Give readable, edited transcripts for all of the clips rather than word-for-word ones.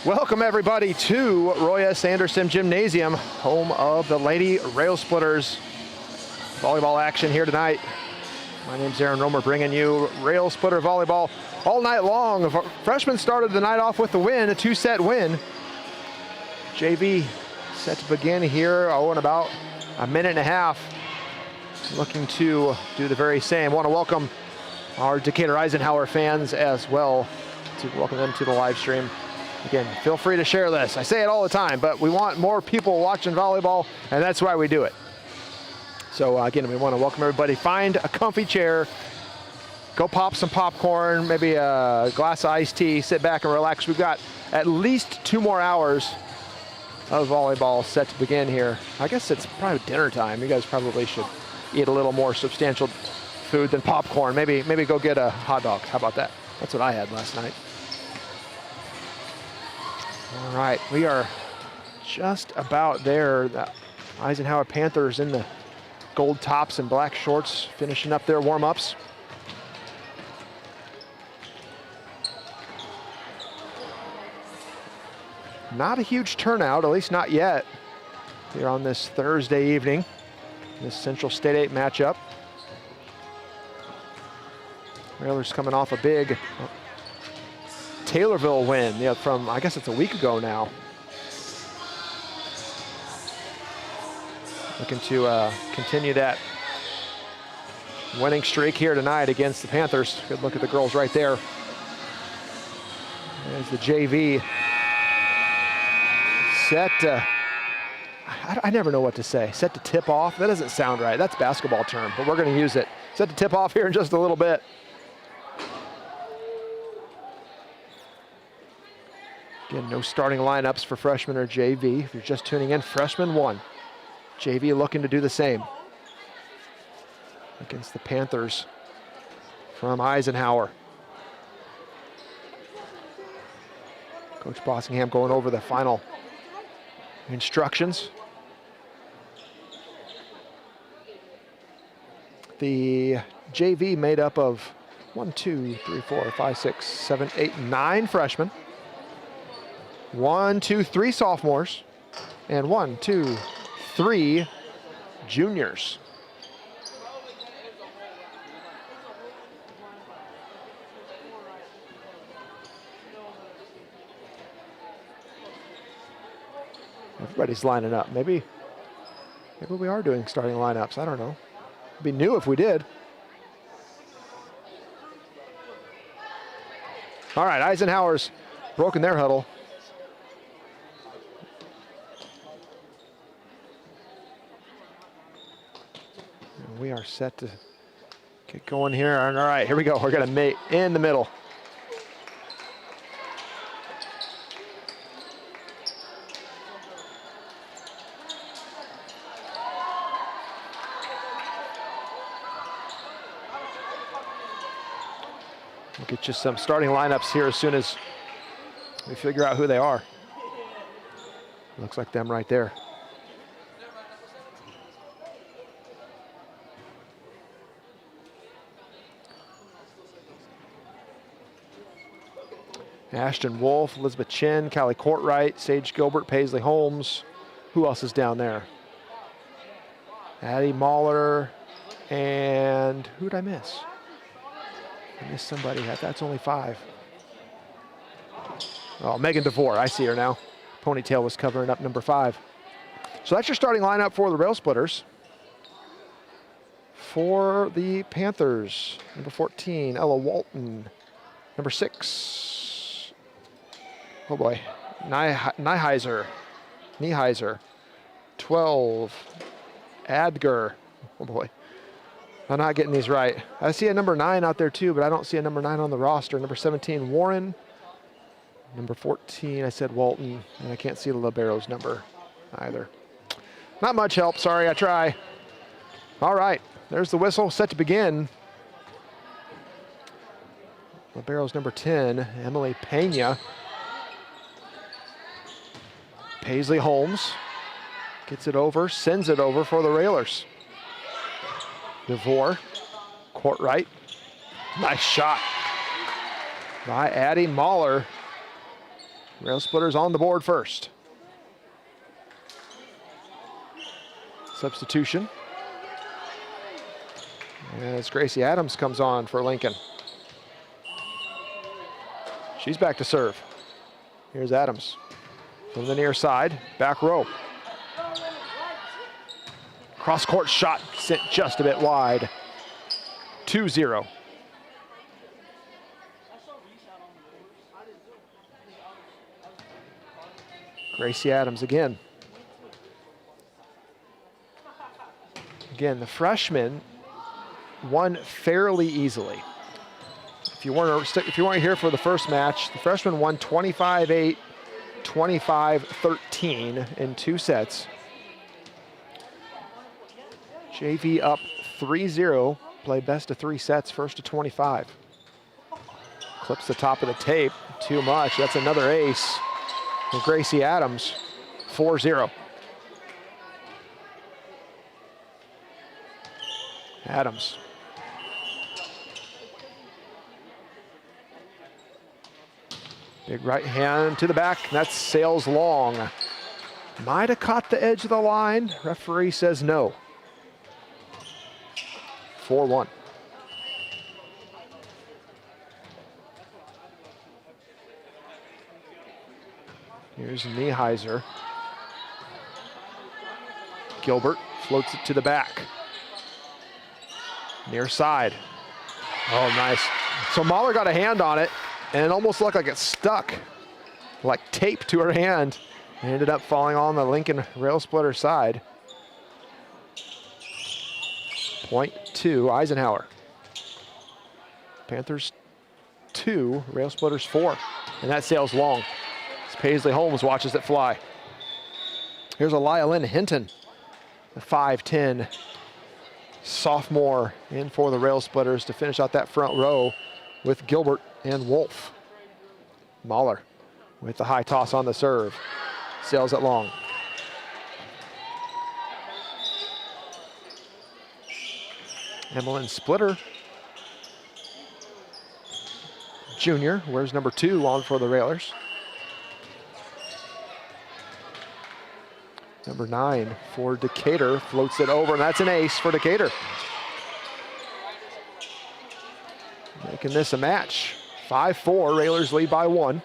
Welcome everybody to Roy S. Anderson Gymnasium, home of the Lady Rail Splitters. Volleyball action here tonight. My name's Aaron Romer, bringing you Rail Splitter volleyball all night long. Freshmen started the night off with the win, a 2-set win. JV set to begin here, in about a minute and a half. Looking to do the very same. Want to welcome our Decatur Eisenhower fans as well, to welcome them to the live stream. Again, feel free to share this. I say it all the time, but we want more people watching volleyball, and that's why we do it. So again, we want to welcome everybody. Find a comfy chair, go pop some popcorn, maybe a glass of iced tea, sit back and relax. We've got at least 2 more hours of volleyball set to begin here. I guess it's probably dinner time. You guys probably should eat a little more substantial food than popcorn. Maybe go get a hot dog. How about that? That's what I had last night. All right, we are just about there. The Eisenhower Panthers in the gold tops and black shorts, finishing up their warm-ups. Not a huge turnout, at least not yet, here on this Thursday evening, this Central State 8 matchup. Railers coming off a big Taylorville win, from, I guess it's a week ago now. Looking to continue that winning streak here tonight against the Panthers. Good look at the girls right there. There's the JV. Set to, I never know what to say. Set to tip off, that doesn't sound right. That's a basketball term, but we're gonna use it. Set to tip off here in just a little bit. Again, no starting lineups for freshman or JV. If you're just tuning in, freshman 1. JV looking to do the same against the Panthers from Eisenhower. Coach Bossingham going over the final instructions. The JV made up of 1, 2, 3, 4, 5, 6, 7, 8, 9 freshmen. 1, 2, 3 sophomores, and 1, 2, 3 juniors. Everybody's lining up. Maybe we are doing starting lineups. I don't know. It'd be new if we did. All right, Eisenhower's broken their huddle. We are set to get going here. All right, here we go. We're gonna mate in the middle. We'll get you some starting lineups here as soon as we figure out who they are. Looks like them right there. Ashton Wolf, Elizabeth Chin, Callie Courtwright, Sage Gilbert, Paisley Holmes. Who else is down there? Addie Mahler, and who did I miss? I missed somebody. That's only 5. Oh, Megan DeVore, I see her now. Ponytail was covering up number 5. So that's your starting lineup for the Rail Splitters. For the Panthers, number 14, Ella Walton. Number 6, oh boy, Nieheiser. 12, Adger. Oh boy, I'm not getting these right. I see a number 9 out there too, but I don't see a number 9 on the roster. Number 17, Warren. Number 14, I said Walton, and I can't see the libero's number either. Not much help, sorry, I try. All right, there's the whistle, set to begin. Libero's number 10, Emily Pena. Paisley Holmes gets it over, sends it over for the Railers. DeVore, Courtwright, nice shot by Addie Mahler. Rail Splitters on the board first. Substitution. As Gracie Adams comes on for Lincoln. She's back to serve. Here's Adams from the near side, back row. Cross-court shot sent just a bit wide. 2-0. Gracie Adams again. Again, the freshman won fairly easily. If you weren't here for the first match, the freshman won 25-8, 25-13 in 2 sets. JV up 3-0, play best of 3 sets, first to 25. Clips the top of the tape, too much. That's another ace for Gracie Adams, 4-0. Adams. Big right hand to the back, that sails long. Might have caught the edge of the line. Referee says no. 4-1. Here's Nieheiser. Gilbert floats it to the back. Near side. Oh, nice. So Mahler got a hand on it, and it almost looked like it stuck, like tape to her hand. It ended up falling on the Lincoln Rail Splitter side. Point 2, Eisenhower. Panthers 2, Rail Splitters 4. And that sails long as Paisley Holmes watches it fly. Here's Lynn Hinton, the 5'10" sophomore, in for the Rail Splitters to finish out that front row with Gilbert and Wolf. Mahler with the high toss on the serve. Sails it long. Emmeline Splitter, junior, wears number 2 on for the Railers. Number 9 for Decatur, floats it over, and that's an ace for Decatur. Making this a match. 5-4, Railers lead by 1.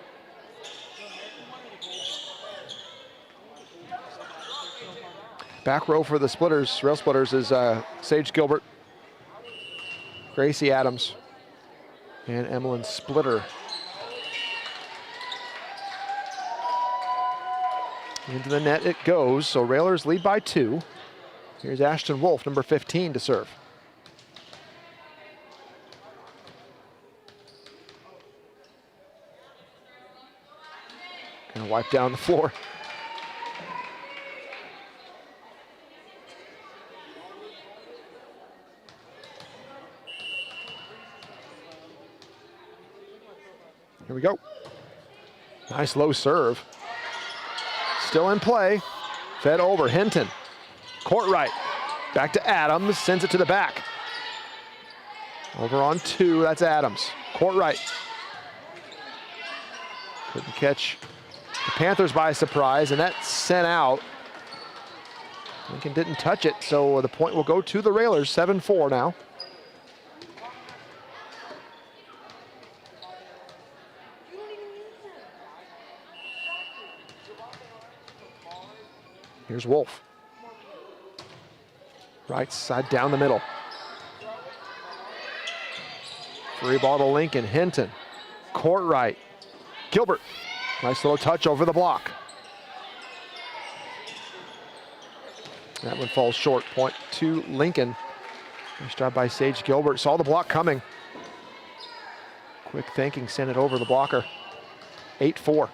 Back row for the Splitters, Rail Splitters, is Sage Gilbert, Gracie Adams, and Emmeline Splitter. Into the net it goes, so Railers lead by 2. Here's Ashton Wolf, number 15, to serve. Gonna wipe down the floor. Here we go. Nice low serve. Still in play. Fed over. Hinton. Court right. Back to Adams. Sends it to the back. Over on 2. That's Adams. Court right. Couldn't catch the Panthers by surprise, and that's sent out. Lincoln didn't touch it, so the point will go to the Railers. 7-4 now. Here's Wolf. Right side down the middle. Free ball to Lincoln. Hinton. Court right. Gilbert. Nice little touch over the block. That one falls short. Point to Lincoln. Nice job by Sage Gilbert. Saw the block coming. Quick thinking, sent it over the blocker. 8-4.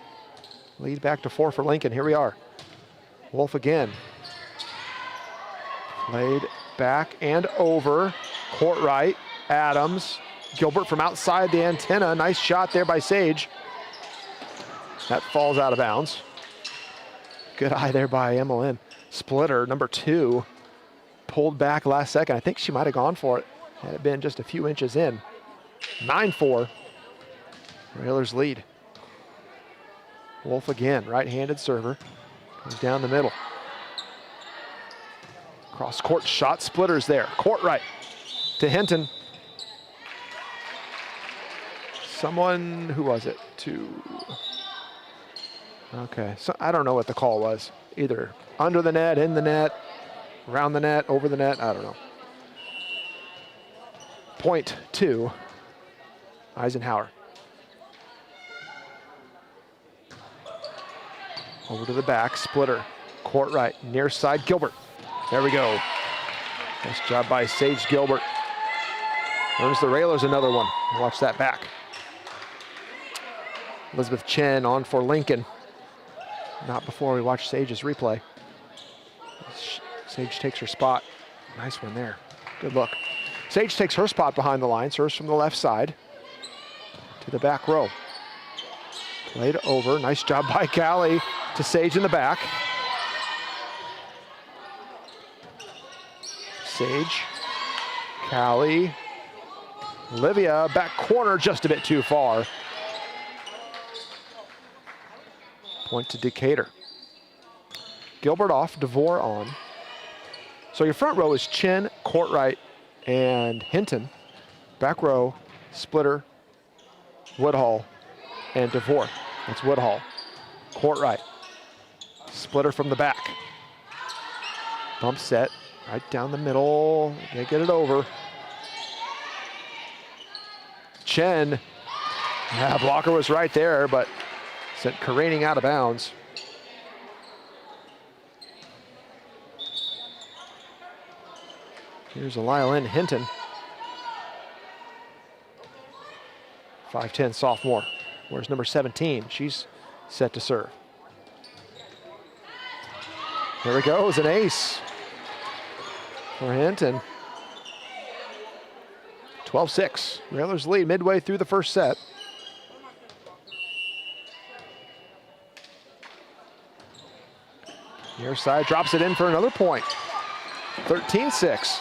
Lead back to 4 for Lincoln. Here we are. Wolf again. Played back and over. Court right. Adams. Gilbert from outside the antenna. Nice shot there by Sage. That falls out of bounds. Good eye there by Emmeline. Splitter, number 2, pulled back last second. I think she might have gone for it had it been just a few inches in. 9-4. Railers lead. Wolf again, right-handed server. Goes down the middle. Cross court shot splitters there. Court right to Hinton. Someone, who was it? Okay, so I don't know what the call was. Either under the net, in the net, around the net, over the net, I don't know. Point to Eisenhower. Over to the back, splitter, court right, near side, Gilbert. There we go. Nice job by Sage Gilbert. Earns the Railers another one. Watch that back. Elizabeth Chen on for Lincoln. Not before we watch Sage's replay. Sage takes her spot. Nice one there. Good look. Sage takes her spot behind the line, serves from the left side to the back row. Played over. Nice job by Callie to Sage in the back. Sage, Callie, Olivia, back corner just a bit too far. Point to Decatur. Gilbert off, DeVore on. So your front row is Chen, Courtright, and Hinton. Back row, Splitter, Woodhull, and DeVore. That's Woodhull. Courtright. Splitter from the back. Bump set, right down the middle. They get it over. Chen, yeah, blocker was right there, but sent careening out of bounds. Here's a Lyle Hinton. 5'10" sophomore. Where's number 17? She's set to serve. There we go, it's an ace for Hinton. 12-6, Railers lead midway through the first set. Near side drops it in for another point. 13-6.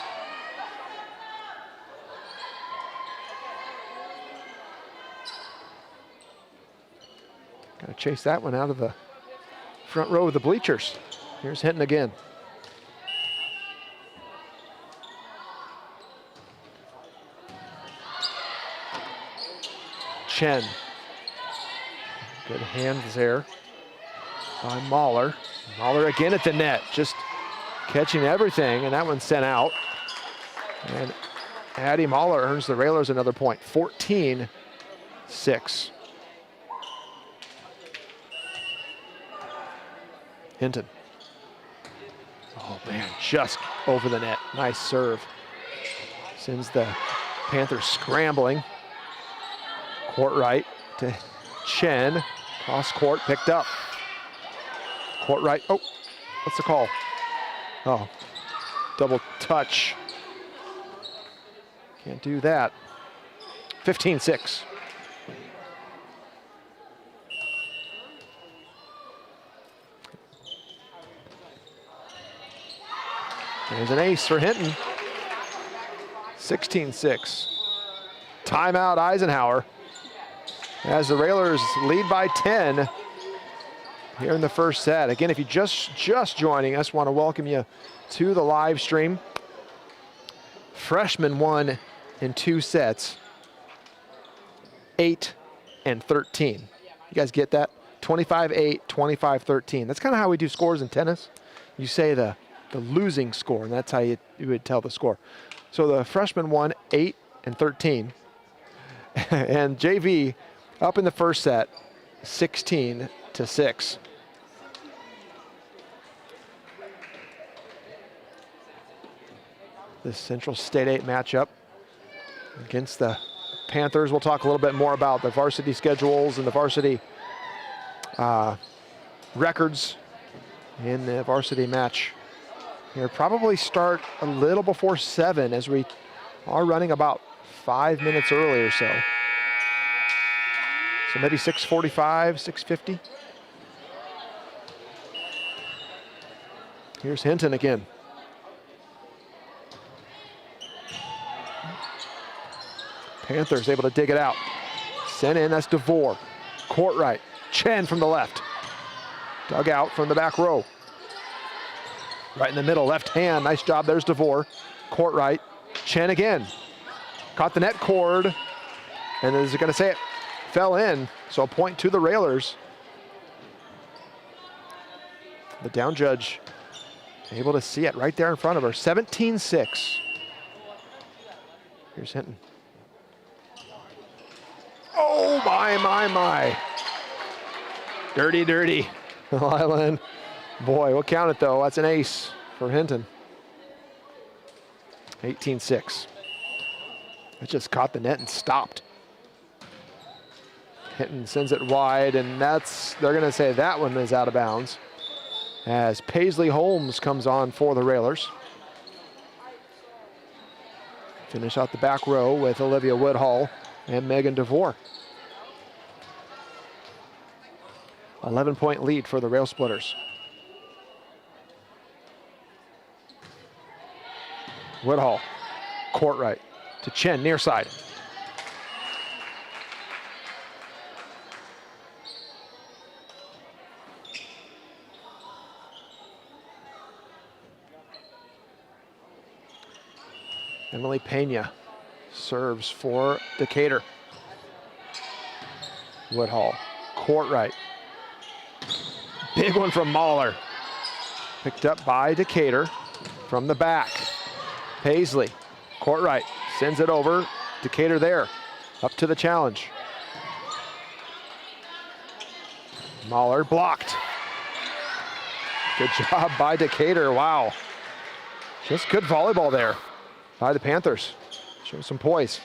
Gotta chase that one out of the front row of the bleachers. Here's Hinton again. Chen. Good hands there by Mahler. Mahler again at the net, just catching everything, and that one's sent out. And Addie Mahler earns the Railers another point, 14-6. Hinton. Oh man, just over the net. Nice serve. Sends the Panthers scrambling. Court right to Chen. Cross court, picked up. Court right, oh, what's the call? Oh, double touch. Can't do that. 15-6. There's an ace for Hinton. 16-6. Timeout Eisenhower. As the Railers lead by 10 here in the first set. Again, if you're just joining us, want to welcome you to the live stream. Freshmen won in 2 sets, 8 and 13. You guys get that? 25-8, 25-13. That's kind of how we do scores in tennis. You say the losing score, and that's how you would tell the score. So the freshmen won 8 and 13. And JV up in the first set, 16-6. The Central State 8 matchup against the Panthers. We'll talk a little bit more about the varsity schedules and the varsity records in the varsity match. Here, probably start a little before 7 as we are running about 5 minutes early or so. So maybe 6:45, 6:50. Here's Hinton again. Panthers able to dig it out. Sent in, that's DeVore. Court right. Chen from the left. Dug out from the back row. Right in the middle, left hand. Nice job. There's DeVore. Court right. Chen again. Caught the net cord. And is it going to say it fell in? So a point to the Railers. The down judge able to see it right there in front of her. 17-6. Here's Hinton. Oh, my. Dirty, dirty. Lylan. Boy, we'll count it though. That's an ace for Hinton. 18-6. It just caught the net and stopped. Hinton sends it wide, and they're going to say that one is out of bounds. As Paisley Holmes comes on for the Railers. Finish out the back row with Olivia Woodhull and Megan DeVore. 11-point lead for the Rail Splitters. Woodhull, court right to Chen, near side. Emily Pena serves for Decatur. Woodhull, court right. Big one from Mahler. Picked up by Decatur from the back. Paisley, court right, sends it over. Decatur there, up to the challenge. Mahler blocked. Good job by Decatur, wow. Just good volleyball there by the Panthers. Show some poise.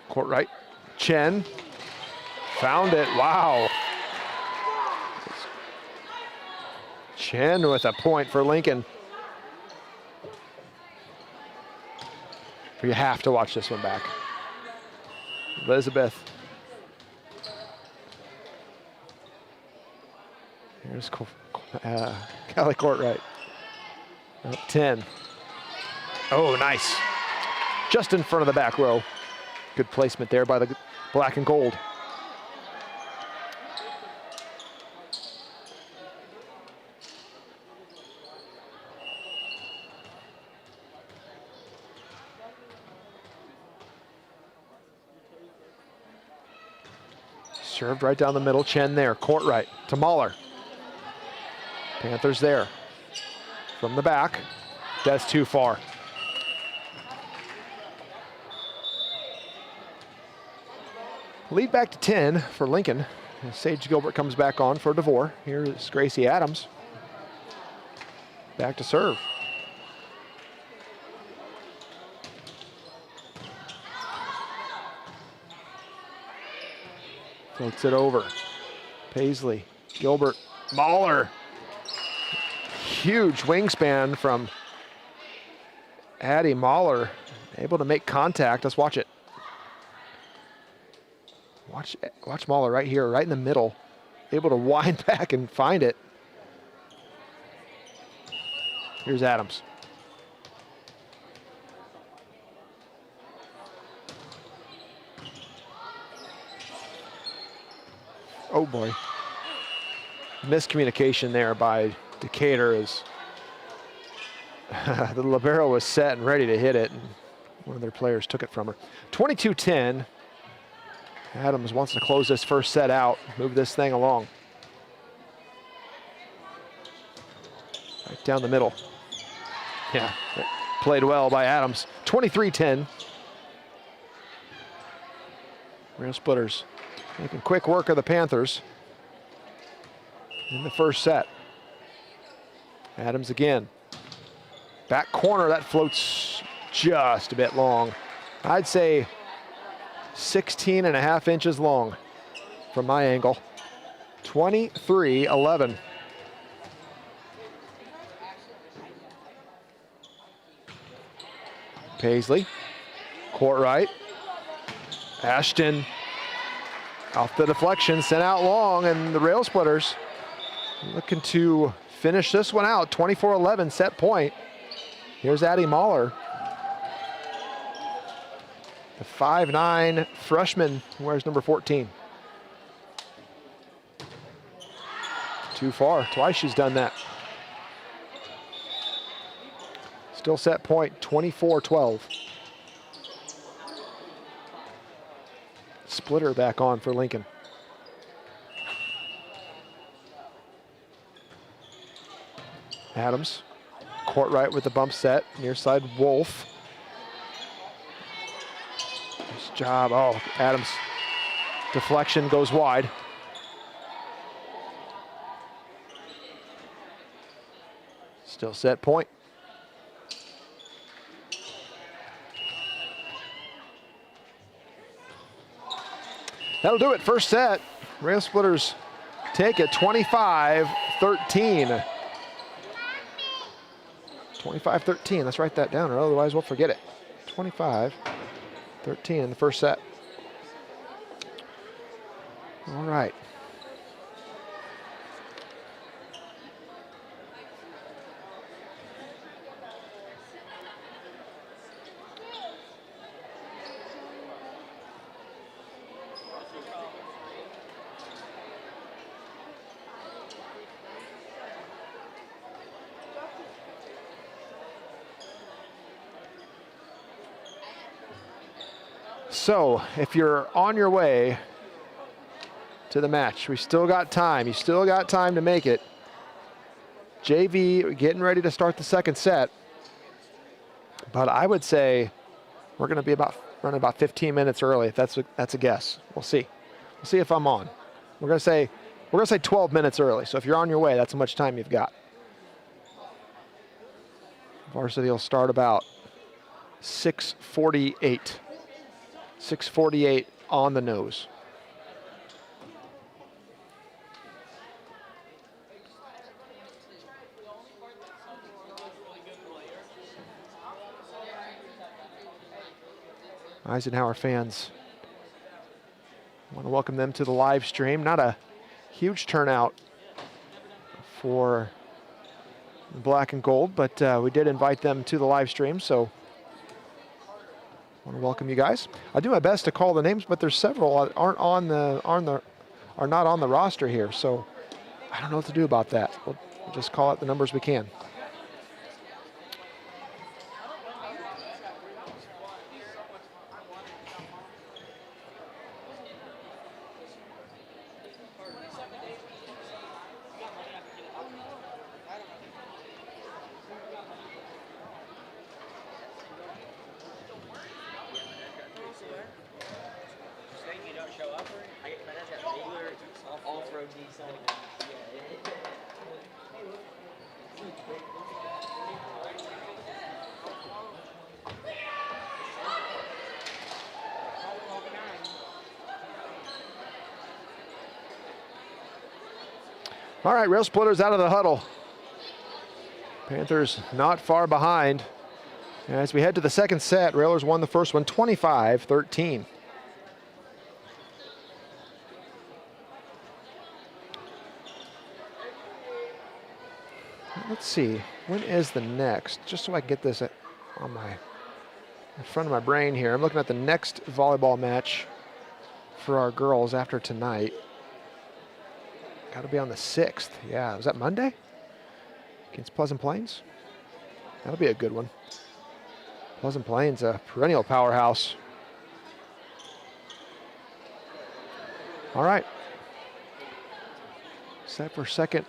Court right, Chen found it, wow. Chen with a point for Lincoln. You have to watch this one back. Elizabeth. Here's Kelly court right. Up 10. Oh, nice. Just in front of the back row. Good placement there by the black and gold. Served right down the middle. Chen there, court right to Mahler. Panthers there. From the back. That's too far. Lead back to 10 for Lincoln. As Sage Gilbert comes back on for DeVore. Here is Gracie Adams. Back to serve. Floats it over. Paisley, Gilbert, Mahler. Huge wingspan from Addie Mahler. Able to make contact. Let's watch it. Watch Mahler right here, right in the middle. Able to wind back and find it. Here's Adams. Oh boy. Miscommunication there by Decatur as the libero was set and ready to hit it, and one of their players took it from her. 22-10. Adams wants to close this first set out, move this thing along. Right down the middle. Yeah, played well by Adams. 23-10. Rail Splitters making quick work of the Panthers in the first set. Adams again. Back corner, that floats just a bit long. I'd say 16.5 inches long from my angle. 23-11. Paisley, court right. Ashton off the deflection, sent out long, and the Rail Splitters looking to finish this one out. 24-11 set point. Here's Addie Mahler The 5'9" freshman wears number 14. Too far. Twice she's done that. Still set point, 24-12. Splitter back on for Lincoln. Adams, court right with the bump set, near side Wolf. Nice job, oh, Adams, deflection goes wide. Still set point. That'll do it, first set. Rail Splitters take it 25-13. 25-13, let's write that down or otherwise we'll forget it. 25-13 in the first set. All right. So, if you're on your way to the match, we still got time. You still got time to make it. JV getting ready to start the second set. But I would say we're going to be running about 15 minutes early. That's a guess. We'll see. We'll see if I'm on. We're going to say 12 minutes early. So if you're on your way, that's how much time you've got. Varsity will start about 6:48. 6:48 on the nose. Eisenhower fans, I want to welcome them to the live stream. Not a huge turnout for black and gold, but we did invite them to the live stream, so I want to welcome you guys. I do my best to call the names, but there's several that are not on the roster here, so I don't know what to do about that. We'll just call out the numbers we can. All right, Rail Splitters out of the huddle. Panthers not far behind. As we head to the second set, Railers won the first one 25-13. Let's see, when is the next? Just so I can get this on in front of my brain here. I'm looking at the next volleyball match for our girls after tonight. Got to be on the 6th. Yeah, was that Monday? Against Pleasant Plains? That'll be a good one. Pleasant Plains, a perennial powerhouse. All right. Set for second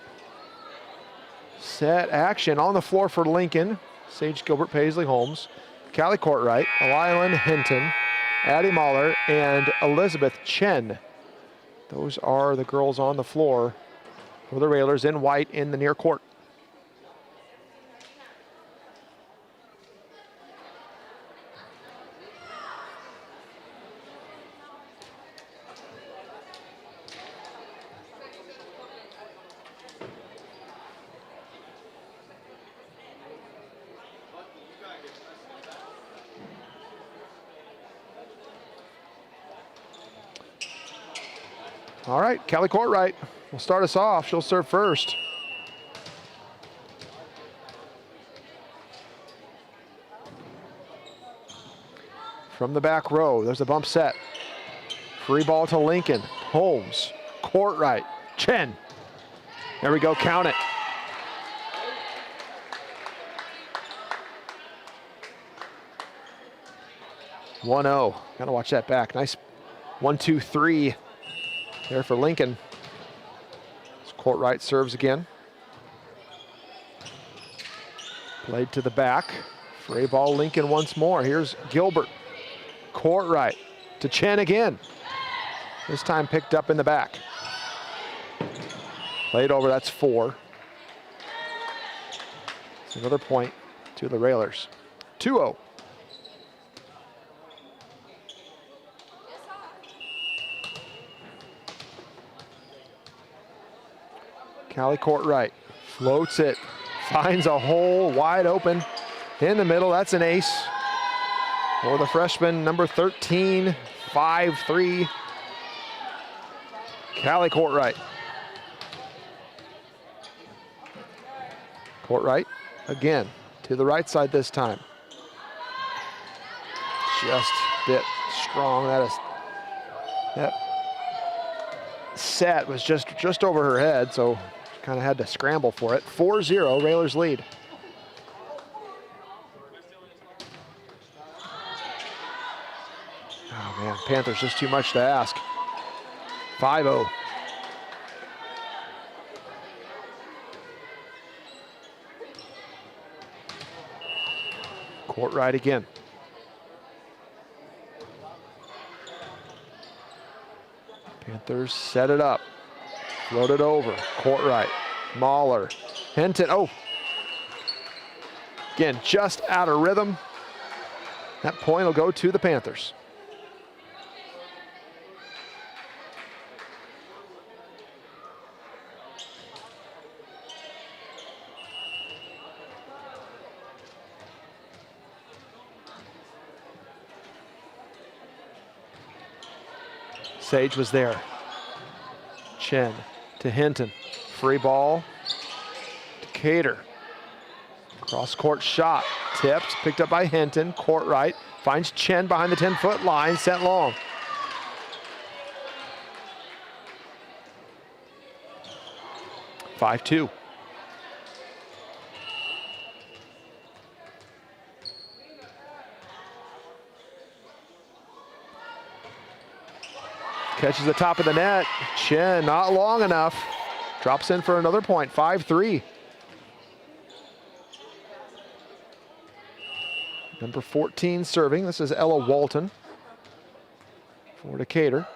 set action on the floor for Lincoln. Sage Gilbert, Paisley Holmes, Callie Courtwright, Elilan Hinton, Addie Mahler, and Elizabeth Chen. Those are the girls on the floor for the Railers in white in the near court. All right, Callie Courtwright will start us off. She'll serve first. from the back row. There's a bump set. Free ball to Lincoln. Holmes, court right. Chen. There we go, count it. (1-0). Gotta watch that back. Nice 1-2-3 there for Lincoln. Court right serves again. Played to the back. Free ball Lincoln once more. Here's Gilbert. Court right to Chen again. This time picked up in the back. Played over, that's 4. It's another point to the Railers. 2-0. Callie court right, floats it, finds a hole wide open in the middle. That's an ace for the freshman, number 13, 5'3". Callie court right. Court right again, to the right side this time. Just a bit strong. That set was just over her head, so kind of had to scramble for it. 4-0, Railers lead. Oh man, Panthers just too much to ask. 5-0. Court right again. Panthers set it up. Float it over. Court right. Mahler. Hinton. Oh. Again, just out of rhythm. That point will go to the Panthers. Sage was there. Chen to Hinton. Free ball. Decatur. Cross court shot. Tipped. Picked up by Hinton. Court right. Finds Chen behind the 10-foot line. Set long. (5-2). Catches the top of the net. Chen not long enough. Drops in for another point. 5-3. Number 14 serving. This is Ella Walton for Decatur.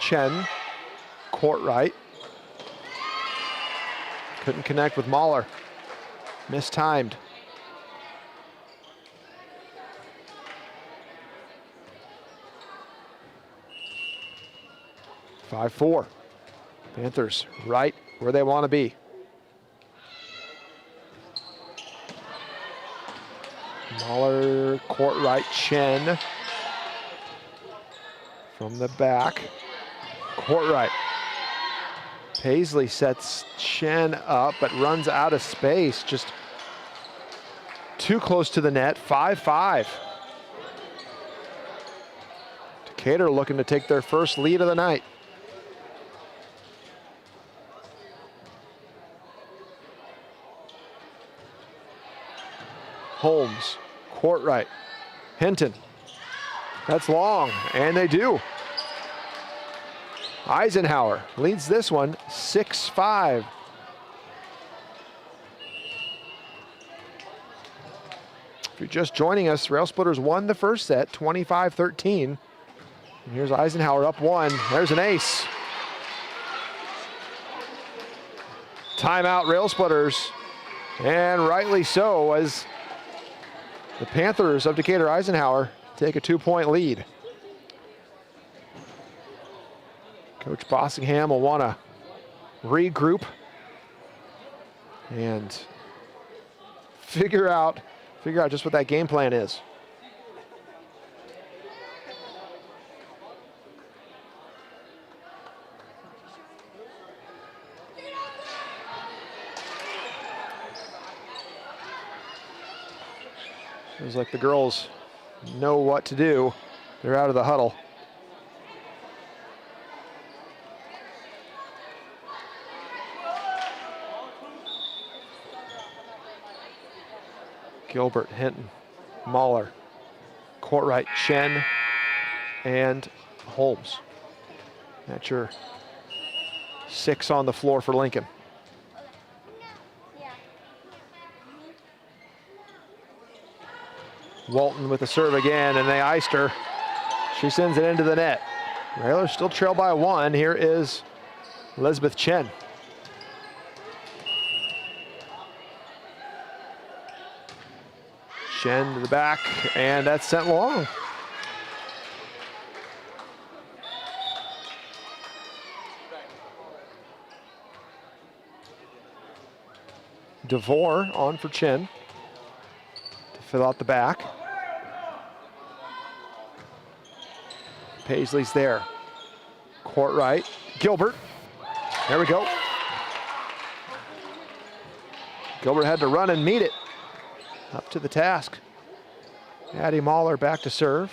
Chen, court right. Couldn't connect with Mahler. Mistimed. (5-4). Panthers right where they want to be. Mahler, court right, Chen. From the back, court right. Paisley sets Chen up, but runs out of space. Just too close to the net. 5-5. Decatur looking to take their first lead of the night. Holmes, court right. Hinton. That's long, and they do. Eisenhower leads this one 6-5. If you're just joining us, Rail Splitters won the first set, 25-13. And here's Eisenhower up 1. There's an ace. Timeout, Rail Splitters. And rightly so, as the Panthers of Decatur Eisenhower take a 2-point lead. Coach Bossingham will want to regroup and figure out just what that game plan is. Feels like the girls know what to do. They're out of the huddle. Gilbert, Hinton, Mahler, Courtright, Chen, and Holmes. That's your 6 on the floor for Lincoln. Walton with the serve again, and they iced her. She sends it into the net. Railers still trail by 1. Here is Elizabeth Chen. Chen to the back, and that's sent long. DeVore on for Chen to fill out the back. Paisley's there. Courtright, Gilbert. There we go. Gilbert had to run and meet it. Up to the task. Addie Mahler back to serve.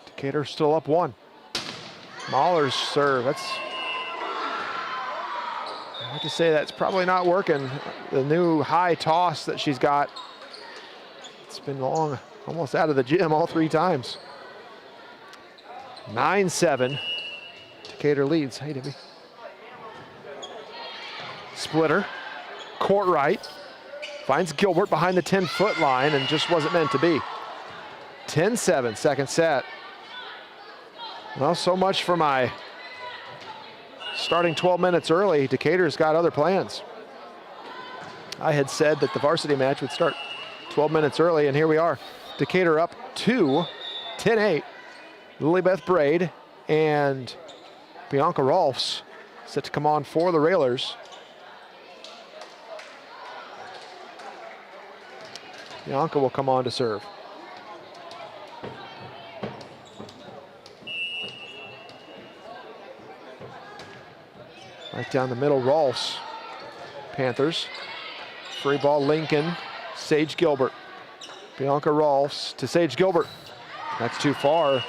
Decatur still up 1. Mahler's serve. I have to say that's probably not working. The new high toss that she's got. It's been long, almost out of the gym all 3 times. 9-7. Decatur leads. Hey, Debbie. Splitter. Courtright finds Gilbert behind the 10-foot line and just wasn't meant to be. 10-7, second set. Well, so much for my starting 12 minutes early. Decatur's got other plans. I had said that the varsity match would start 12 minutes early, and here we are. Decatur up 2, 10-8. Lilybeth Braid and Bianca Rolfs set to come on for the Railers. Bianca will come on to serve. Right down the middle, Rolfs. Panthers. Free ball, Lincoln. Sage Gilbert. Bianca Rolfs to Sage Gilbert. That's too far.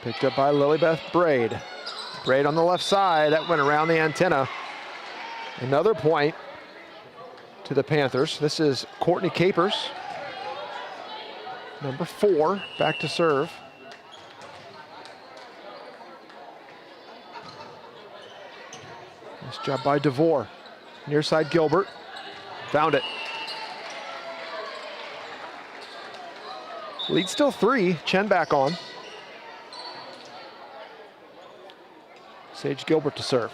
Picked up by Lilybeth Braid. Braid on the left side, that went around the antenna. Another point to the Panthers. This is Courtney Capers, number 4, back to serve. Nice job by DeVore. Near side Gilbert, found it. Lead still 3, Chen back on. Sage Gilbert to serve.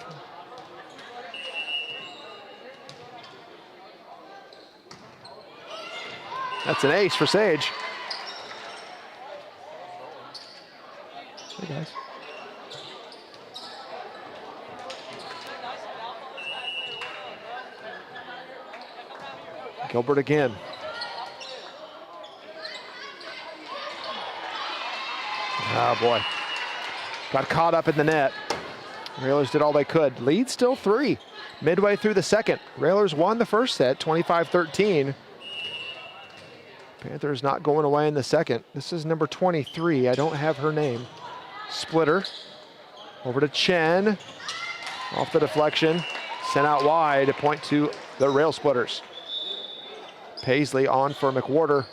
That's an ace for Sage. Hey guys. Gilbert again. Oh boy. Got caught up in the net. Railers did all they could. Lead still 3. Midway through the second. Railers won the first set, 25-13. Panthers not going away in the second. This is number 23. I don't have her name. Splitter. Over to Chen. Off the deflection. Sent out wide. A point to the Rail Splitters. Paisley on for McWhorter.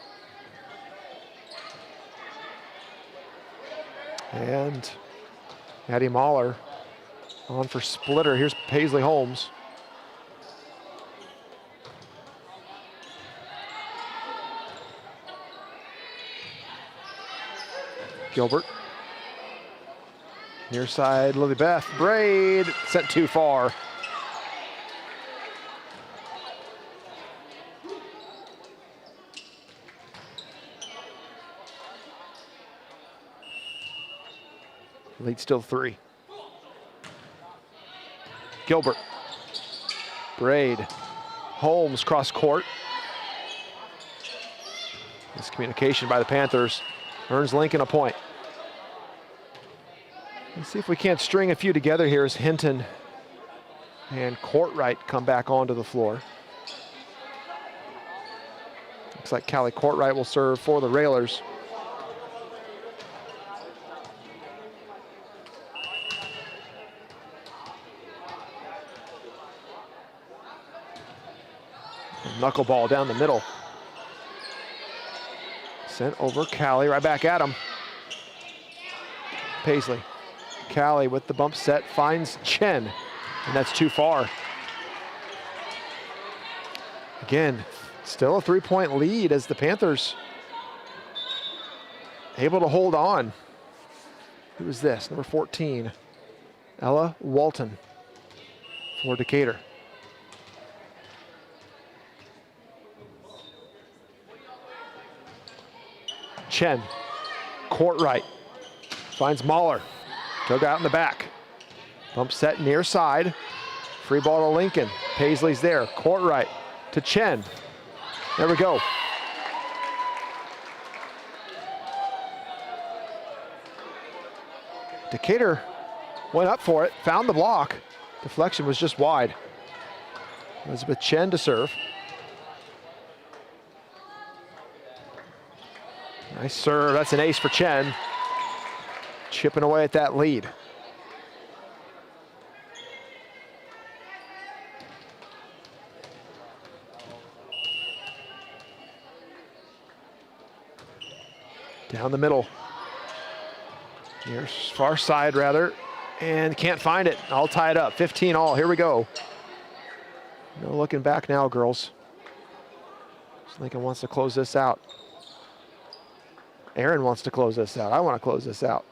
And Addie Mahler on for Splitter. Here's Paisley Holmes. Gilbert. Near side, Lilybeth Braid. Sent too far. Lead still 3. Gilbert. Braid. Holmes cross court. Miscommunication by the Panthers earns Lincoln a point. Let's see if we can't string a few together here as Hinton and Courtright come back onto the floor. Looks like Callie Courtright will serve for the Railers. Knuckleball down the middle. Sent over Callie, right back at him. Paisley. Callie with the bump set, finds Chen, and that's too far. Again, still a 3-point lead as the Panthers able to hold on. Who is this? Number 14, Ella Walton for Decatur. Chen, Courtright, finds Mahler. Dug out in the back. Bump set near side. Free ball to Lincoln. Paisley's there. Courtright to Chen. There we go. Decatur went up for it, found the block. Deflection was just wide. Elizabeth Chen to serve. Nice serve, that's an ace for Chen. Chipping away at that lead. Down the middle. Near far side rather, and can't find it. I'll tie it up, 15 all, here we go. No looking back now, girls. Lincoln wants to close this out. Aaron wants to close this out. I want to close this out.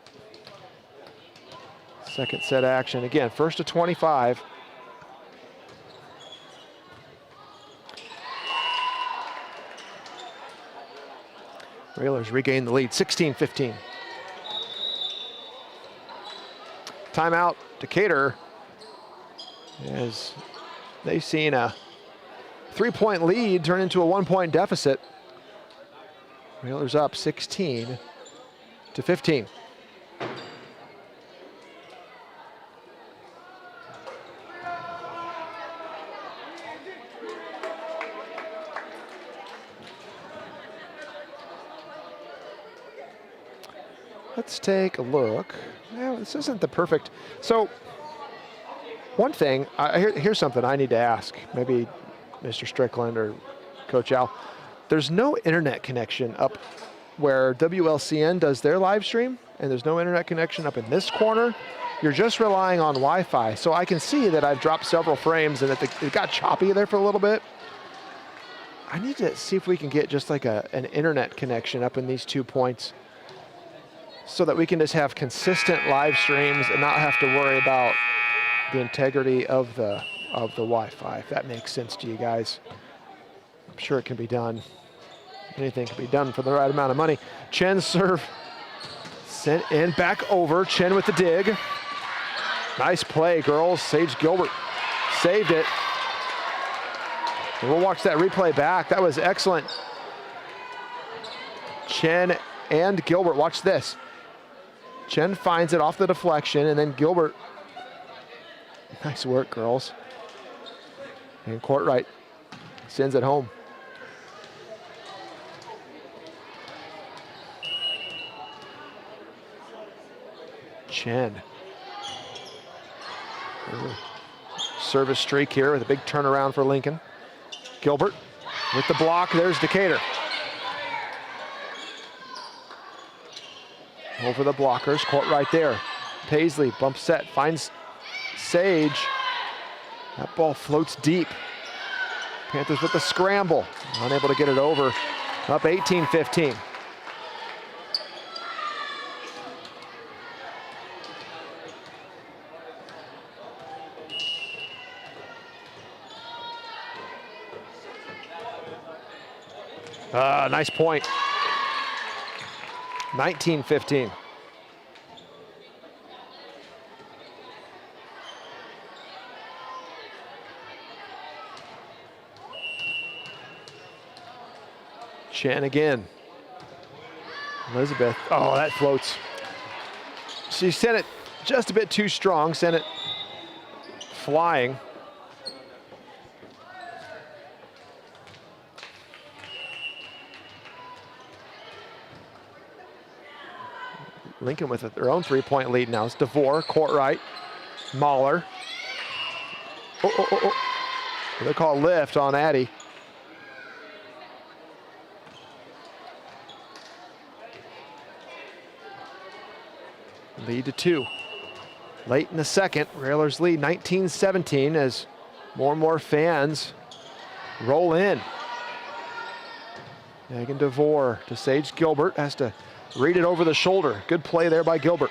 Second set action. Again, first to 25. Railers regain the lead, 16-15. Timeout, Decatur, as they've seen a 3-point lead turn into a 1-point deficit. Railers up 16-15. Let's take a look. Well, this isn't the perfect. So, one thing, here's something I need to ask. Maybe Mr. Strickland or Coach Al. There's no internet connection up where WLCN does their live stream, and there's no internet connection up in this corner. You're just relying on Wi-Fi. So I can see that I've dropped several frames and that it got choppy there for a little bit. I need to see if we can get just like an internet connection up in these 2 points so that we can just have consistent live streams and not have to worry about the integrity of the Wi-Fi, if that makes sense to you guys. I'm sure it can be done. Anything can be done for the right amount of money. Chen serve, sent in, back over. Chen with the dig. Nice play, girls. Sage Gilbert saved it. And we'll watch that replay back. That was excellent. Chen and Gilbert, watch this. Chen finds it off the deflection, and then Gilbert. Nice work, girls. And Courtright sends it home. Chen. Service streak here with a big turnaround for Lincoln. Gilbert with the block. There's Decatur. Over the blockers, Courtright there. Paisley, bump set, finds Sage. That ball floats deep. Panthers with the scramble. Unable to get it over. Up 18-15. Nice point. 19-15. Chen again. Elizabeth, oh, that floats. She sent it just a bit too strong, sent it flying. Lincoln with their own 3-point lead now. It's DeVore, court right. Mahler. Oh. They call a lift on Addie. Lead to 2. Late in the second, Railers lead 19-17 as more and more fans roll in. Megan DeVore to Sage Gilbert, has to read it over the shoulder. Good play there by Gilbert.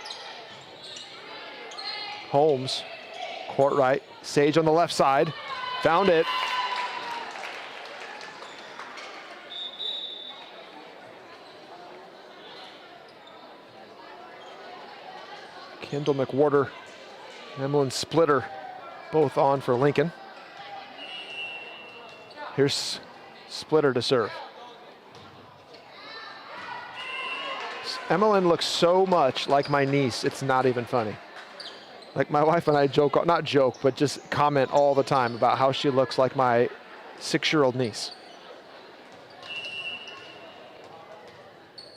Holmes, court right. Sage on the left side, found it. Kendall McWhorter, Emlyn Splitter, both on for Lincoln. Here's Splitter to serve. Emlyn looks so much like my niece, it's not even funny. Like my wife and I joke, not joke, but just comment all the time about how she looks like my 6-year-old niece.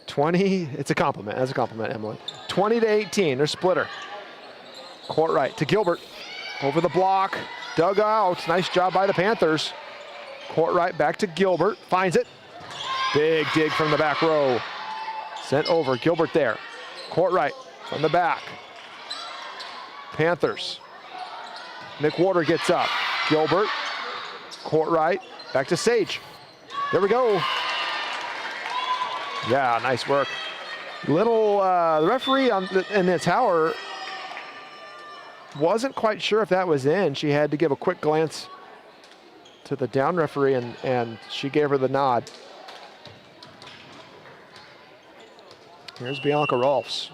20, it's a compliment, that's a compliment, Emily. 20-18, there's Splitter. Court right to Gilbert, over the block, dug out, nice job by the Panthers. Court right back to Gilbert, finds it. Big dig from the back row. Sent over, Gilbert there. Court right, from the back. Panthers. McWhorter gets up. Gilbert, court right, back to Sage. There we go. Yeah, nice work. The referee in the tower wasn't quite sure if that was in. She had to give a quick glance to the down referee and she gave her the nod. Here's Bianca Rolfs.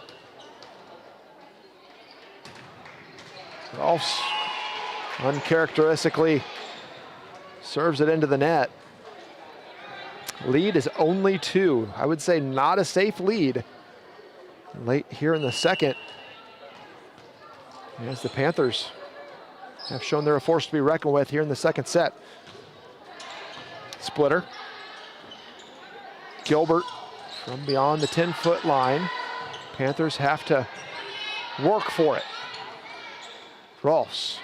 Rolfs uncharacteristically serves it into the net. Lead is only 2. I would say not a safe lead. Late here in the second, as the Panthers have shown they're a force to be reckoned with here in the second set. Splitter. Gilbert from beyond the 10-foot line. Panthers have to work for it. Rolfs.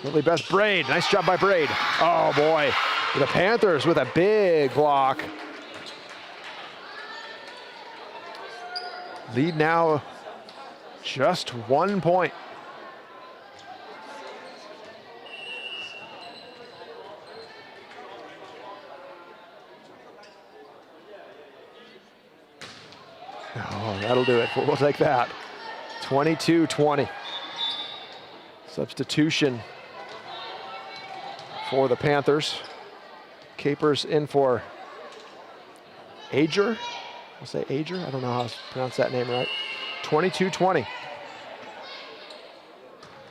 Lily Beth Braid, nice job by Braid. Oh boy, the Panthers with a big block. Lead now just 1 point. Oh, that'll do it. We'll take that. 22-20. Substitution for the Panthers. Capers in for Ager. I'll say Ager. I don't know how to pronounce that name right. 22-20.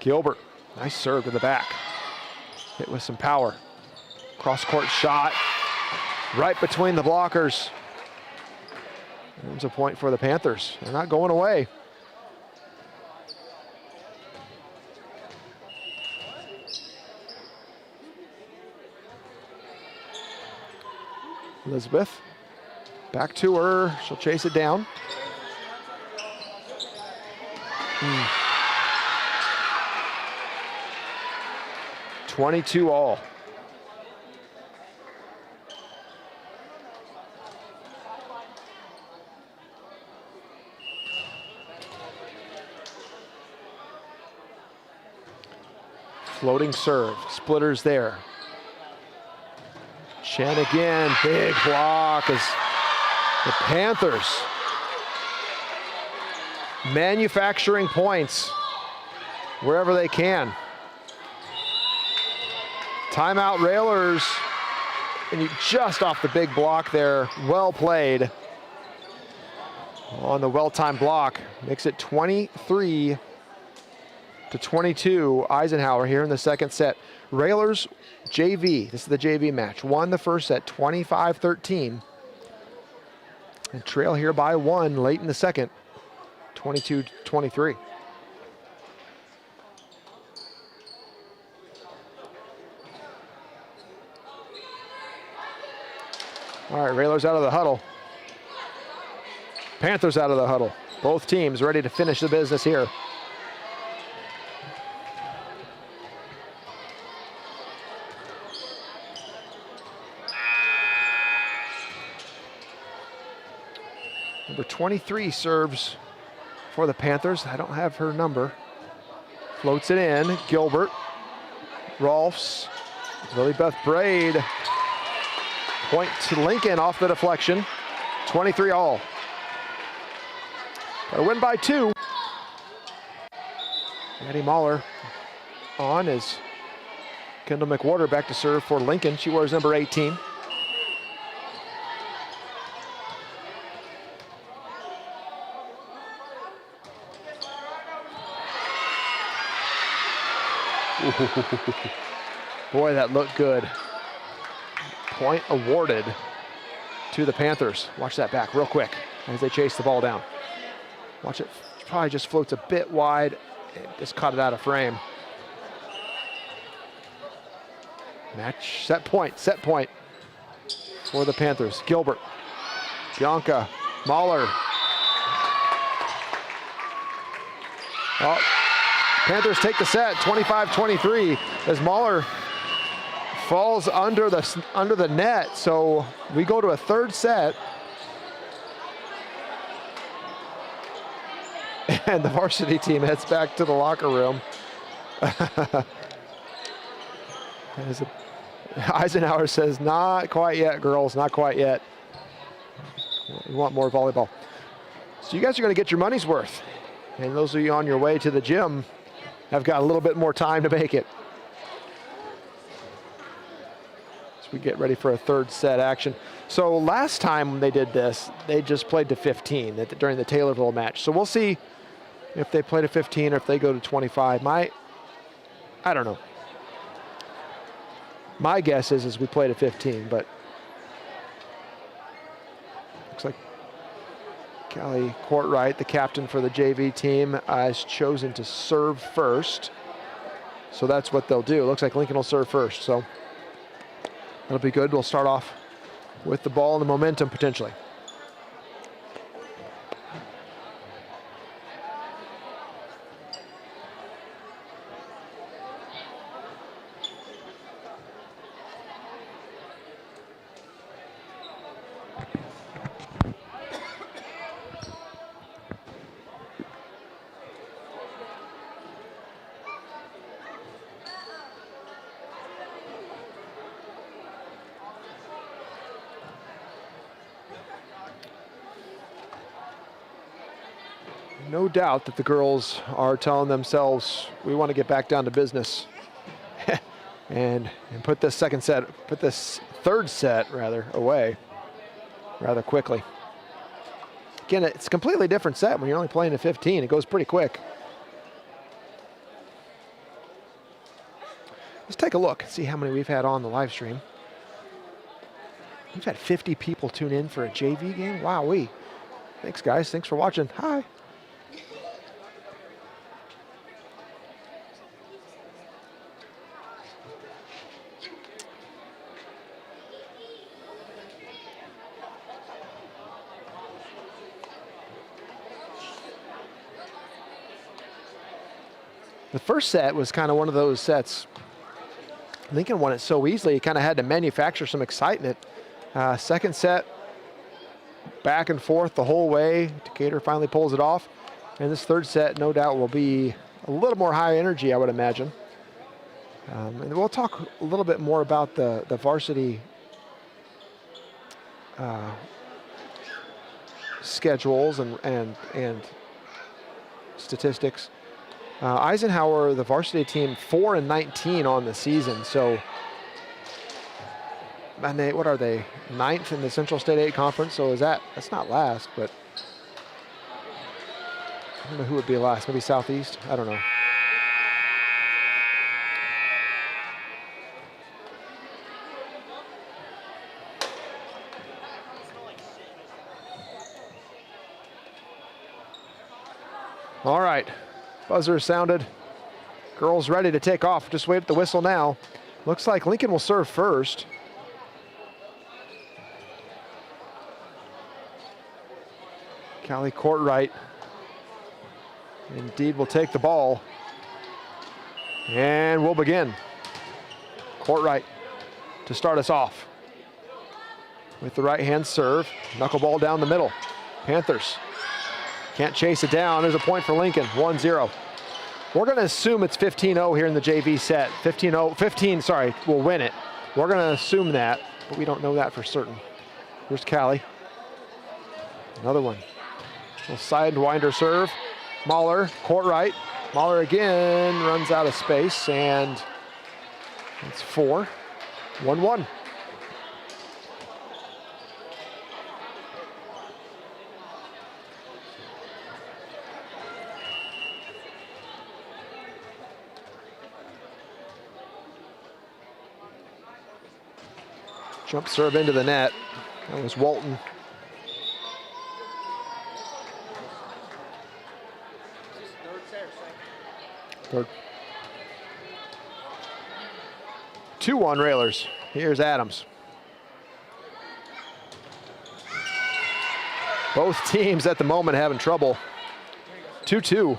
Gilbert, nice serve to the back. Hit with some power. Cross-court shot. Right between the blockers. There's a point for the Panthers. They're not going away. Elizabeth, back to her. She'll chase it down. 22 all. Floating serve, Splitter's there. Chen again, big block as the Panthers manufacturing points wherever they can. Timeout Railers, and just off the big block there, well played on the well-timed block. Makes it 23-22 Eisenhower here in the second set. Railers JV, this is the JV match, won the first set 25-13. And trail here by 1 late in the second, 22-23. All right, Raylor's out of the huddle. Panthers out of the huddle. Both teams ready to finish the business here. Number 23 serves for the Panthers. I don't have her number. Floats it in. Gilbert. Rolfs. Lily Beth Braid. Point to Lincoln off the deflection. 23 all. Got a win by 2. Maddie Mahler on as Kendall McWhorter back to serve for Lincoln. She wears number 18. Boy, that looked good. Point awarded to the Panthers. Watch that back real quick as they chase the ball down. Watch it, probably just floats a bit wide. It just caught it out of frame. Match, set point for the Panthers. Gilbert, Bianca, Mahler. Oh, Panthers take the set, 25-23, as Mahler falls under the net. So we go to a third set. And the varsity team heads back to the locker room. Eisenhower says, not quite yet, girls, not quite yet. We want more volleyball. So you guys are going to get your money's worth. And those of you on your way to the gym have got a little bit more time to make it. As we get ready for a third set action. So last time they did this, they just played to 15 during the Taylorville match. So we'll see if they play to 15 or if they go to 25. I don't know. My guess is we play to 15, but looks like Callie Courtwright, the captain for the JV team, has chosen to serve first. So that's what they'll do. It looks like Lincoln will serve first. So that'll be good. We'll start off with the ball and the momentum potentially. No doubt that the girls are telling themselves, we want to get back down to business and put this third set rather away rather quickly. Again, it's a completely different set when you're only playing to 15. It goes pretty quick. Let's take a look and see how many we've had on the live stream. We've had 50 people tune in for a JV game. Wowee. Thanks, guys. Thanks for watching. Hi. The first set was kind of one of those sets. Lincoln won it so easily, he kind of had to manufacture some excitement. Second set, back and forth the whole way. Decatur finally pulls it off. And this third set, no doubt, will be a little more high energy, I would imagine. And we'll talk a little bit more about the varsity schedules and statistics. Eisenhower, the varsity team, 4-19 on the season. So, and what are they? 9th in the Central State 8 Conference. So that's not last, but I don't know who would be last. Maybe Southeast. I don't know. All right, buzzer sounded. Girls ready to take off. Just wait at the whistle now. Looks like Lincoln will serve first. Callie Courtright indeed will take the ball. And we'll begin. Courtright to start us off with the right hand serve. Knuckleball down the middle. Panthers can't chase it down. There's a point for Lincoln, 1-0. We're going to assume it's 15-0 here in the JV set. 15, sorry, we'll win it. We're going to assume that, but we don't know that for certain. Here's Callie. Another one. Little sidewinder serve. Mahler, Courtright. Mahler again runs out of space, and it's 4. 1-1. Jump serve into the net. That was Walton. Third. 2-1 Railers. Here's Adams. Both teams at the moment having trouble. 2-2.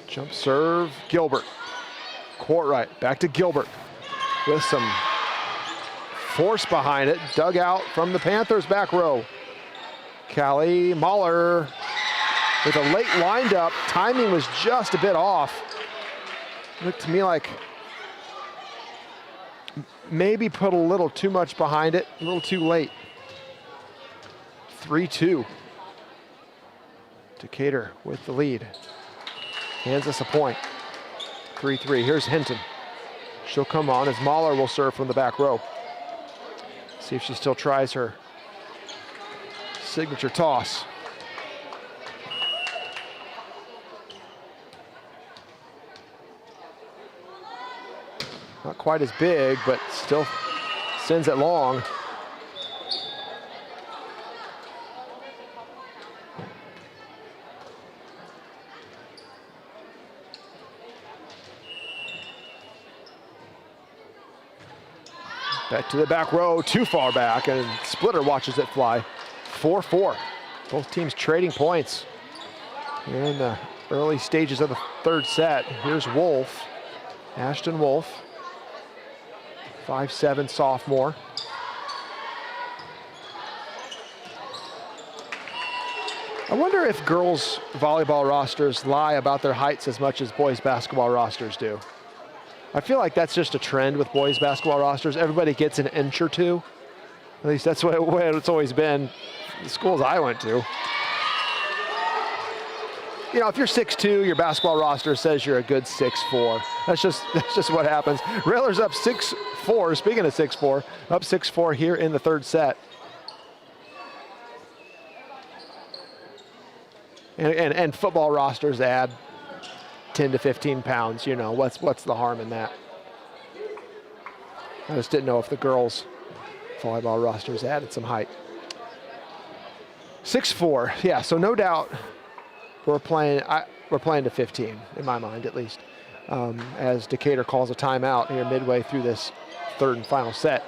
Jump serve, Gilbert. Courtright, back to Gilbert with some force behind it. Dug out from the Panthers back row. Callie Mahler with a late windup. Timing was just a bit off. Looked to me like maybe put a little too much behind it, a little too late. 3-2. Decatur with the lead. Hands us a point. 3-3. Here's Hinton. She'll come on as Mahler will serve from the back row. See if she still tries her signature toss. Not quite as big, but still sends it long. Back to the back row, too far back, and Splitter watches it fly. 4-4. Both teams trading points in the early stages of the third set. Here's Wolf, Ashton Wolf, 5'7" sophomore. I wonder if girls' volleyball rosters lie about their heights as much as boys' basketball rosters do. I feel like that's just a trend with boys basketball rosters. Everybody gets an inch or two. At least that's the way it's always been. The schools I went to. You know, if you're 6'2", your basketball roster says you're a good 6'4". That's just what happens. Railers up 6-4. Speaking of 6-4, up 6-4 here in the third set. And football rosters add 10 to 15 pounds, you know, what's the harm in that? I just didn't know if the girls' volleyball rosters added some height. 6-4, yeah, so no doubt we're playing to 15, in my mind at least, as Decatur calls a timeout here midway through this third and final set.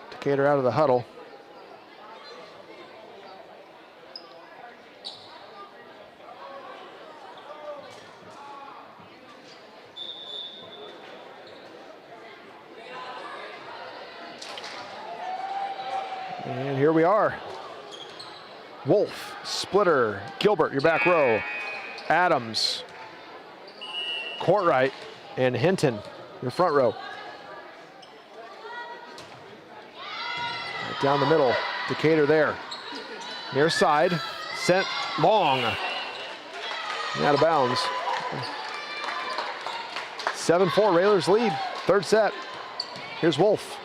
Decatur out of the huddle. And here we are. Wolf, Splitter, Gilbert, your back row. Adams, Courtright, and Hinton, your front row. Right down the middle, Decatur there. Near side, sent long. Out of bounds. 7-4, Railers lead, third set. Here's Wolf.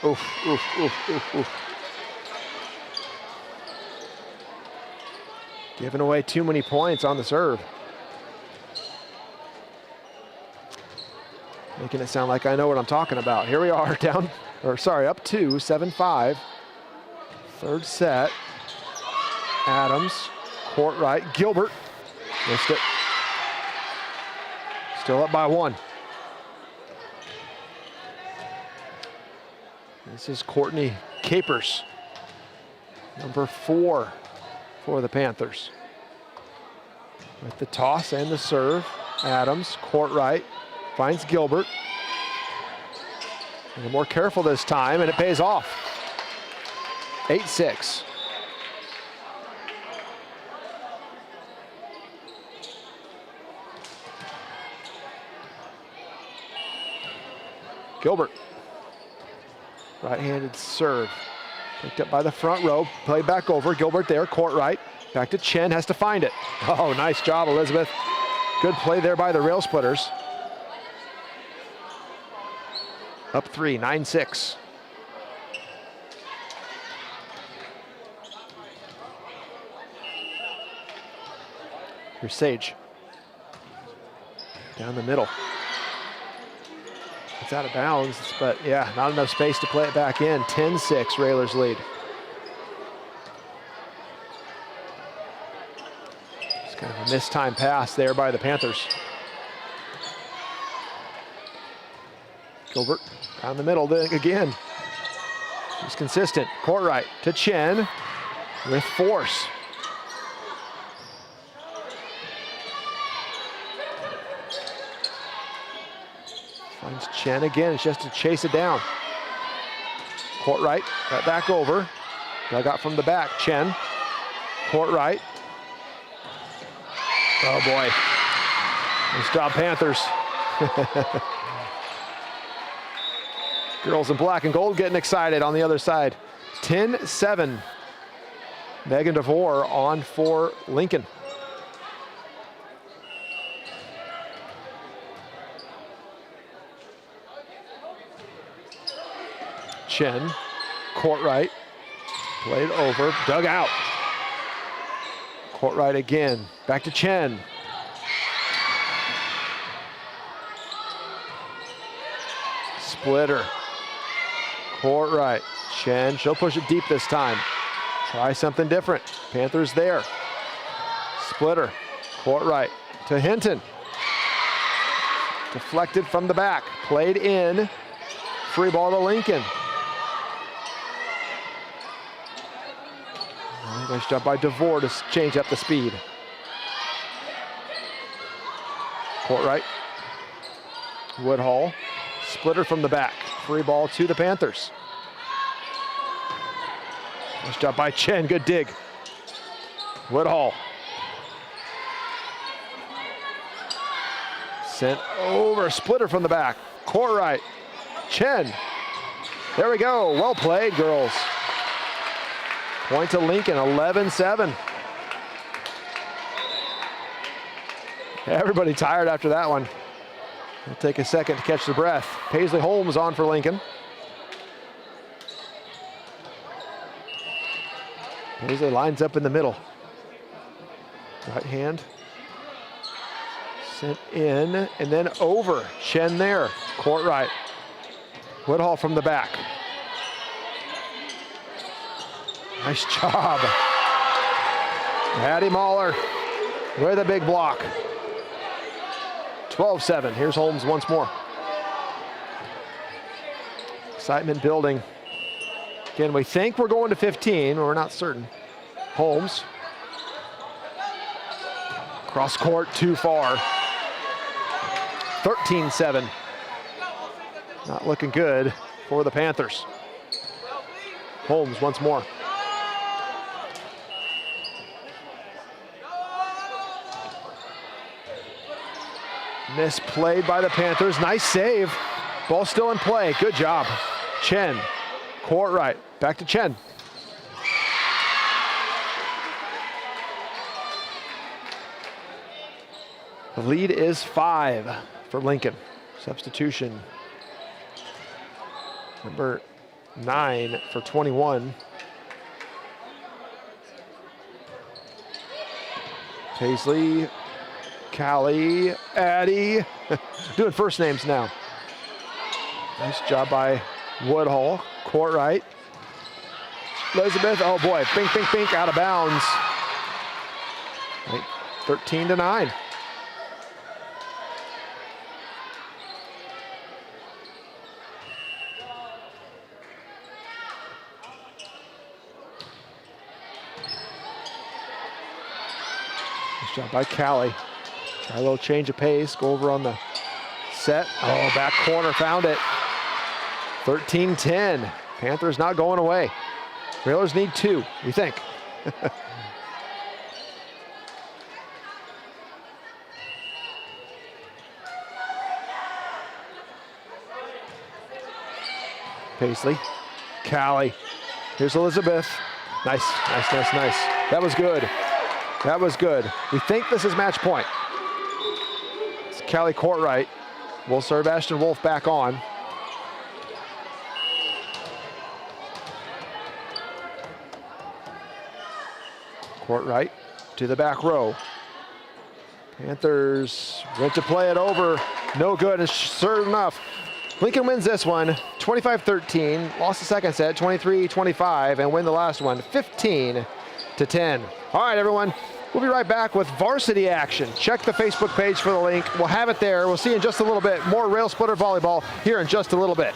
Oof, oof, oof, oof, oof. Giving away too many points on the serve. Making it sound like I know what I'm talking about. Here we are up 2, 7-5. Third set. Adams, court right, Gilbert, missed it. Still up by 1. This is Courtney Capers, number 4 for the Panthers. With the toss and the serve, Adams, court right, finds Gilbert. And more careful this time, and it pays off. 8-6. Gilbert, right-handed serve. Picked up by the front row, played back over. Gilbert there, court right. Back to Chen, has to find it. Oh, nice job, Elizabeth. Good play there by the Rail Splitters. Up 3, 9-6. Here's Sage. Down the middle. It's out of bounds, but yeah, not enough space to play it back in. 10-6, Railers lead. It's kind of a mistimed pass there by the Panthers. Gilbert down the middle again. He's consistent. Court right to Chen with force. Finds Chen again, it's just to chase it down. Court right back over. Dug out from the back, Chen. Court right. Oh boy. Nice job, Panthers. Girls in black and gold getting excited on the other side. 10-7. Megan DeVore on for Lincoln. Chen, court right, played over, dug out. Court right again, back to Chen. Splitter, court right, Chen, she'll push it deep this time. Try something different, Panthers there. Splitter, court right to Hinton. Deflected from the back, played in, free ball to Lincoln. Nice job by DeVore to change up the speed. Court right. Woodhull. Splitter from the back. Free ball to the Panthers. Nice job by Chen. Good dig. Woodhull. Sent over. Splitter from the back. Court right. Chen. There we go. Well played, girls. Point to Lincoln, 11-7. Everybody tired after that one. We'll take a second to catch the breath. Paisley Holmes on for Lincoln. Paisley lines up in the middle. Right hand. Sent in and then over. Chen there, court right. Woodhull from the back. Nice job. Addie Mahler with a big block. 12-7. Here's Holmes once more. Excitement building. Again, we think we're going to 15, but we're not certain. Holmes. Cross court too far. 13-7. Not looking good for the Panthers. Holmes once more. Misplayed by the Panthers. Nice save. Ball still in play. Good job. Chen. Court right. Back to Chen. The lead is 5 for Lincoln. Substitution. Number 9 for 21. Paisley, Callie, Addie, doing first names now. Nice job by Woodhull, court right. Elizabeth, oh boy, bink, bink, bink, out of bounds. Right, 13-9. Nice job by Callie. Try a little change of pace, go over on the set. Oh, back corner, found it. 13-10. Panthers not going away. Railers need 2, we think. Paisley, Callie. Here's Elizabeth. Nice, nice, nice, nice. That was good. That was good. We think this is match point. It's Callie court right. We'll serve Ashton Wolf back on. Court right to the back row. Panthers went to play it over. No good, and sure enough, Lincoln wins this one, 25-13, lost the second set, 23-25, and win the last one, 15-10. All right, everyone, we'll be right back with varsity action. Check the Facebook page for the link. We'll have it there. We'll see you in just a little bit. More Rail Splitter Volleyball here in just a little bit.